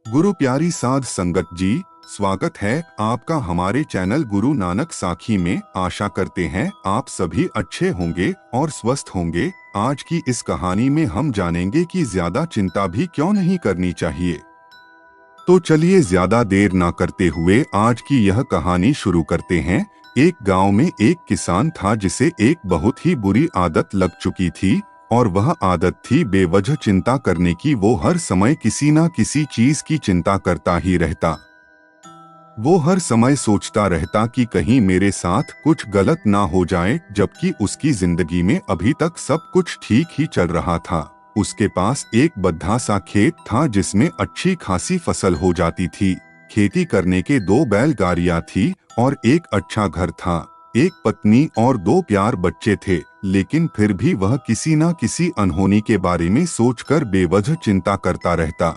गुरु प्यारी साध संगत जी, स्वागत है आपका हमारे चैनल गुरु नानक साखी में। आशा करते हैं आप सभी अच्छे होंगे और स्वस्थ होंगे। आज की इस कहानी में हम जानेंगे कि ज्यादा चिंता भी क्यों नहीं करनी चाहिए। तो चलिए ज्यादा देर ना करते हुए आज की यह कहानी शुरू करते हैं। एक गांव में एक किसान था जिसे एक बहुत ही बुरी आदत लग चुकी थी और वह आदत थी बेवजह चिंता करने की। वो हर समय किसी न किसी चीज की चिंता करता ही रहता। वो हर समय सोचता रहता कि कहीं मेरे साथ कुछ गलत ना हो जाए, जबकि उसकी जिंदगी में अभी तक सब कुछ ठीक ही चल रहा था। उसके पास एक बद्धा सा खेत था जिसमें अच्छी खासी फसल हो जाती थी। खेती करने के 2 बैलगाड़ियां थी और एक अच्छा घर था। एक पत्नी और 2 प्यार बच्चे थे, लेकिन फिर भी वह किसी न किसी अनहोनी के बारे में सोचकर बेवजह चिंता करता रहता।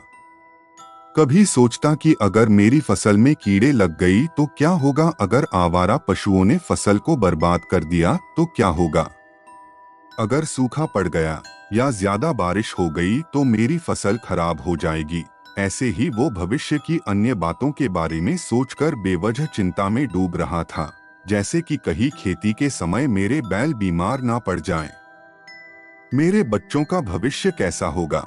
कभी सोचता कि अगर मेरी फसल में कीड़े लग गई तो क्या होगा, अगर आवारा पशुओं ने फसल को बर्बाद कर दिया तो क्या होगा, अगर सूखा पड़ गया या ज्यादा बारिश हो गई तो मेरी फसल खराब हो जाएगी। ऐसे ही वो भविष्य की अन्य बातों के बारे में सोचकर बेवजह चिंता में डूब रहा था, जैसे कि कहीं खेती के समय मेरे बैल बीमार ना पड़ जाएं, मेरे बच्चों का भविष्य कैसा होगा,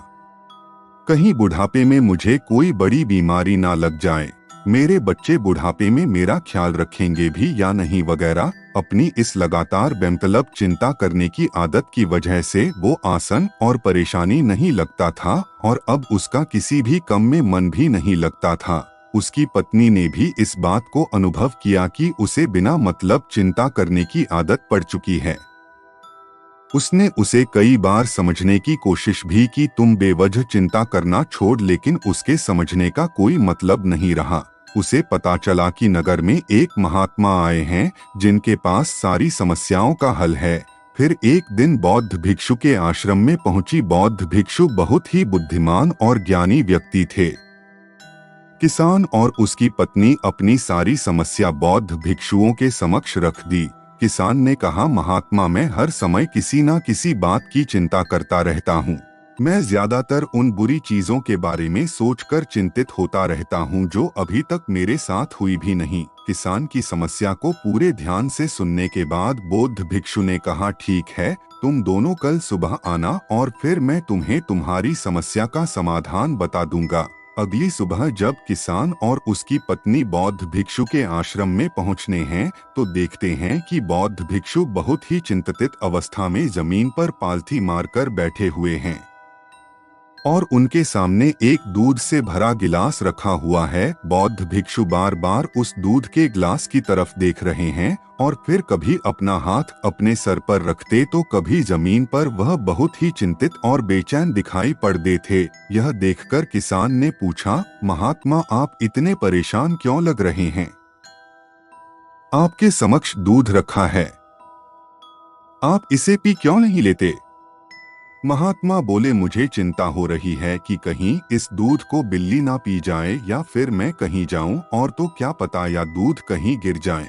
कहीं बुढ़ापे में मुझे कोई बड़ी बीमारी ना लग जाए, मेरे बच्चे बुढ़ापे में मेरा ख्याल रखेंगे भी या नहीं, वगैरह। अपनी इस लगातार बेमतलब चिंता करने की आदत की वजह से वो आसन और परेशानी नहीं लगता था और अब उसका किसी भी काम में मन भी नहीं लगता था। उसकी पत्नी ने भी इस बात को अनुभव किया कि उसे बिना मतलब चिंता करने की आदत पड़ चुकी है। उसने उसे कई बार समझने की कोशिश भी की, तुम बेवजह चिंता करना छोड़, लेकिन उसके समझने का कोई मतलब नहीं रहा। उसे पता चला कि नगर में एक महात्मा आए हैं जिनके पास सारी समस्याओं का हल है। फिर एक दिन बौद्ध भिक्षु के आश्रम में पहुंची। बौद्ध भिक्षु बहुत ही बुद्धिमान और ज्ञानी व्यक्ति थे। किसान और उसकी पत्नी अपनी सारी समस्या बौद्ध भिक्षुओं के समक्ष रख दी। किसान ने कहा, महात्मा, मैं हर समय किसी न किसी बात की चिंता करता रहता हूँ। मैं ज्यादातर उन बुरी चीजों के बारे में सोचकर चिंतित होता रहता हूँ जो अभी तक मेरे साथ हुई भी नहीं। किसान की समस्या को पूरे ध्यान से सुनने के बाद बौद्ध भिक्षु ने कहा, ठीक है, तुम दोनों कल सुबह आना और फिर मैं तुम्हें तुम्हारी समस्या का समाधान बता दूंगा। अगली सुबह जब किसान और उसकी पत्नी बौद्ध भिक्षु के आश्रम में पहुंचने हैं तो देखते हैं कि बौद्ध भिक्षु बहुत ही चिंतित अवस्था में जमीन पर पालथी मारकर बैठे हुए हैं और उनके सामने एक दूध से भरा गिलास रखा हुआ है। बौद्ध भिक्षु बार बार उस दूध के गिलास की तरफ देख रहे हैं और फिर कभी अपना हाथ अपने सर पर रखते तो कभी जमीन पर। वह बहुत ही चिंतित और बेचैन दिखाई पड़ते थे। यह देखकर किसान ने पूछा, महात्मा, आप इतने परेशान क्यों लग रहे हैं? आपके समक्ष दूध रखा है, आप इसे पी क्यों नहीं लेते? महात्मा बोले, मुझे चिंता हो रही है कि कहीं इस दूध को बिल्ली ना पी जाए या फिर मैं कहीं जाऊं और तो क्या पता या दूध कहीं गिर जाए।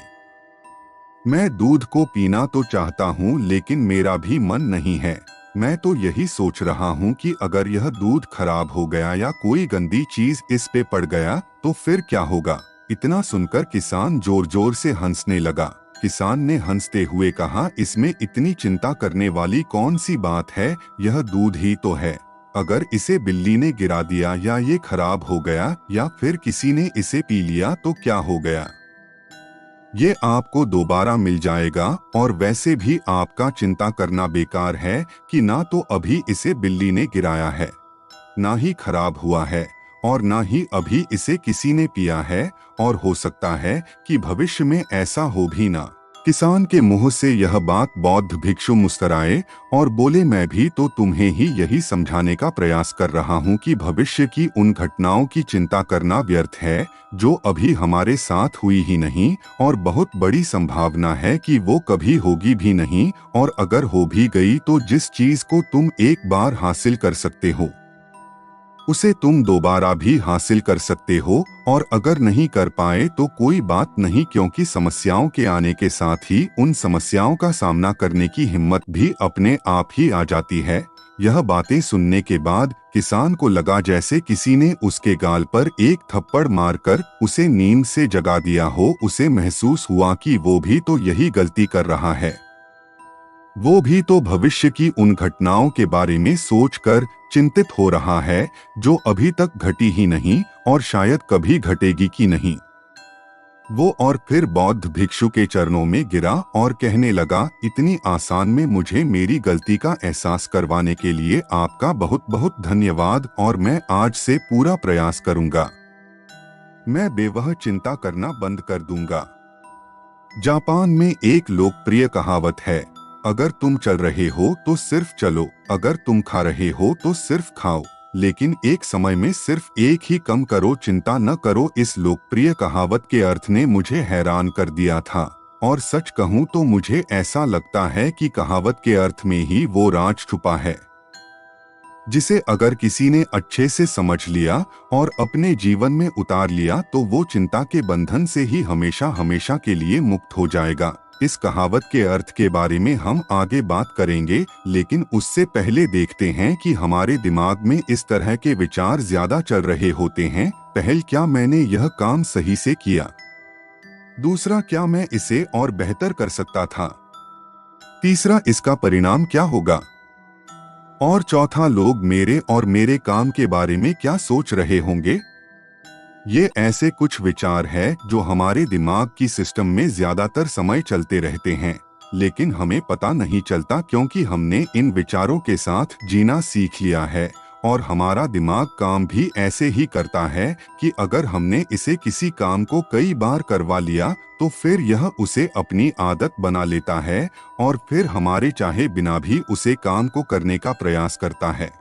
मैं दूध को पीना तो चाहता हूं लेकिन मेरा भी मन नहीं है। मैं तो यही सोच रहा हूं कि अगर यह दूध खराब हो गया या कोई गंदी चीज इस पे पड़ गया तो फिर क्या होगा। इतना सुनकर किसान जोर जोर से हंसने लगा। किसान ने हंसते हुए कहा, इसमें इतनी चिंता करने वाली कौन सी बात है, यह दूध ही तो है। अगर इसे बिल्ली ने गिरा दिया या ये खराब हो गया या फिर किसी ने इसे पी लिया तो क्या हो गया, ये आपको दोबारा मिल जाएगा। और वैसे भी आपका चिंता करना बेकार है कि ना तो अभी इसे बिल्ली ने गिराया है, ना ही खराब हुआ है और ना ही अभी इसे किसी ने पिया है, और हो सकता है कि भविष्य में ऐसा हो भी ना। किसान के मुंह से यह बात बौद्ध भिक्षु मुस्कुराए और बोले, मैं भी तो तुम्हें ही यही समझाने का प्रयास कर रहा हूँ कि भविष्य की उन घटनाओं की चिंता करना व्यर्थ है जो अभी हमारे साथ हुई ही नहीं और बहुत बड़ी संभावना है कि वो कभी होगी भी नहीं, और अगर हो भी गई तो जिस चीज को तुम एक बार हासिल कर सकते हो उसे तुम दोबारा भी हासिल कर सकते हो, और अगर नहीं कर पाए तो कोई बात नहीं, क्योंकि समस्याओं के आने के साथ ही उन समस्याओं का सामना करने की हिम्मत भी अपने आप ही आ जाती है। यह बातें सुनने के बाद किसान को लगा जैसे किसी ने उसके गाल पर एक थप्पड़ मारकर उसे नींद से जगा दिया हो। उसे महसूस हुआ कि वो भी तो यही गलती कर रहा है। वो भी तो भविष्य की उन घटनाओं के बारे में सोचकर चिंतित हो रहा है जो अभी तक घटी ही नहीं और शायद कभी घटेगी की नहीं। वो और फिर बौद्ध भिक्षु के चरणों में गिरा और कहने लगा, इतनी आसान में मुझे मेरी गलती का एहसास करवाने के लिए आपका बहुत बहुत धन्यवाद और मैं आज से पूरा प्रयास करूंगा। मैं बेवजह चिंता करना बंद कर दूंगा। जापान में एक लोकप्रिय कहावत है, अगर तुम चल रहे हो तो सिर्फ चलो, अगर तुम खा रहे हो तो सिर्फ खाओ, लेकिन एक समय में सिर्फ एक ही कम करो, चिंता न करो। इस लोकप्रिय कहावत के अर्थ ने मुझे हैरान कर दिया था और सच कहूं तो मुझे ऐसा लगता है कि कहावत के अर्थ में ही वो राज छुपा है, जिसे अगर किसी ने अच्छे से समझ लिया और अपने जीवन में उतार लिया तो वो चिंता के बंधन से ही हमेशा हमेशा के लिए मुक्त हो जाएगा। इस कहावत के अर्थ के बारे में हम आगे बात करेंगे, लेकिन उससे पहले देखते हैं कि हमारे दिमाग में इस तरह के विचार ज्यादा चल रहे होते हैं। पहल, क्या मैंने यह काम सही से किया? दूसरा, क्या मैं इसे और बेहतर कर सकता था? तीसरा, इसका परिणाम क्या होगा? और चौथा, लोग मेरे और मेरे काम के बारे में क्या सोच रहे होंगे? ये ऐसे कुछ विचार हैं जो हमारे दिमाग की सिस्टम में ज्यादातर समय चलते रहते हैं, लेकिन हमें पता नहीं चलता क्योंकि हमने इन विचारों के साथ जीना सीख लिया है और हमारा दिमाग काम भी ऐसे ही करता है कि अगर हमने इसे किसी काम को कई बार करवा लिया तो फिर यह उसे अपनी आदत बना लेता है और फिर हमारे चाहे बिना भी उसे काम को करने का प्रयास करता है।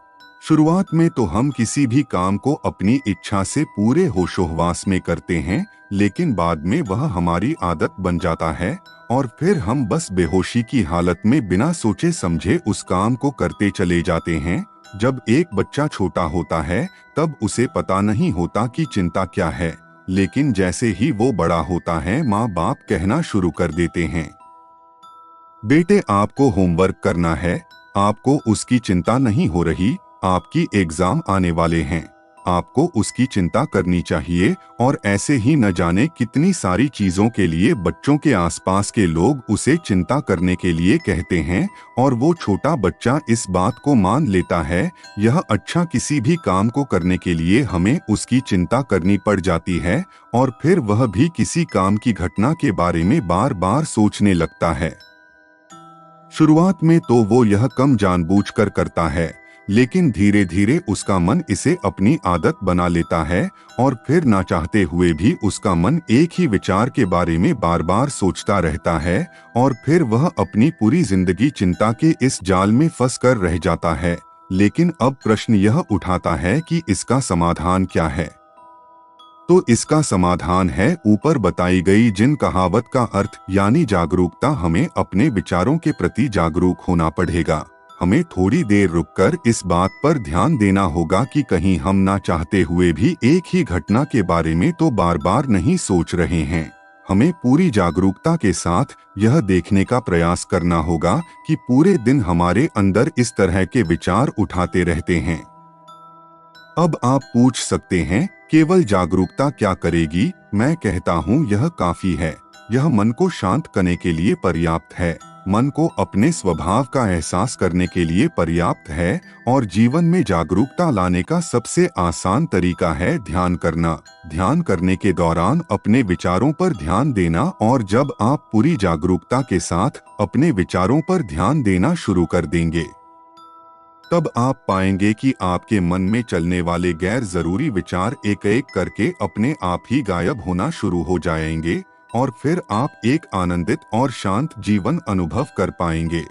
शुरुआत में तो हम किसी भी काम को अपनी इच्छा से पूरे होशोहवास में करते हैं, लेकिन बाद में वह हमारी आदत बन जाता है और फिर हम बस बेहोशी की हालत में बिना सोचे समझे उस काम को करते चले जाते हैं। जब एक बच्चा छोटा होता है तब उसे पता नहीं होता कि चिंता क्या है, लेकिन जैसे ही वो बड़ा होता है माँ बाप कहना शुरू कर देते हैं, बेटे आपको होमवर्क करना है, आपको उसकी चिंता नहीं हो रही, आपकी एग्जाम आने वाले हैं, आपको उसकी चिंता करनी चाहिए। और ऐसे ही न जाने कितनी सारी चीजों के लिए बच्चों के आसपास के लोग उसे चिंता करने के लिए कहते हैं और वो छोटा बच्चा इस बात को मान लेता है। यह अच्छा, किसी भी काम को करने के लिए हमें उसकी चिंता करनी पड़ जाती है और फिर वह भी किसी काम की घटना के बारे में बार बार सोचने लगता है। शुरुआत में तो वो यह कम जानबूझकर करता है, लेकिन धीरे धीरे उसका मन इसे अपनी आदत बना लेता है और फिर ना चाहते हुए भी उसका मन एक ही विचार के बारे में बार बार सोचता रहता है और फिर वह अपनी पूरी जिंदगी चिंता के इस जाल में फंस कर रह जाता है। लेकिन अब प्रश्न यह उठाता है कि इसका समाधान क्या है? तो इसका समाधान है ऊपर बताई गई जिन कहावत का अर्थ यानी जागरूकता। हमें अपने विचारों के प्रति जागरूक होना पड़ेगा। हमें थोड़ी देर रुककर इस बात पर ध्यान देना होगा कि कहीं हम ना चाहते हुए भी एक ही घटना के बारे में तो बार बार नहीं सोच रहे हैं। हमें पूरी जागरूकता के साथ यह देखने का प्रयास करना होगा कि पूरे दिन हमारे अंदर इस तरह के विचार उठाते रहते हैं। अब आप पूछ सकते हैं, केवल जागरूकता क्या करेगी? मैं कहता हूँ यह काफी है। यह मन को शांत करने के लिए पर्याप्त है, मन को अपने स्वभाव का एहसास करने के लिए पर्याप्त है और जीवन में जागरूकता लाने का सबसे आसान तरीका है ध्यान करना। ध्यान करने के दौरान अपने विचारों पर ध्यान देना और जब आप पूरी जागरूकता के साथ अपने विचारों पर ध्यान देना शुरू कर देंगे तब आप पाएंगे कि आपके मन में चलने वाले गैर जरूरी विचार एक एक करके अपने आप ही गायब होना शुरू हो जाएंगे और फिर आप एक आनंदित और शांत जीवन अनुभव कर पाएंगे।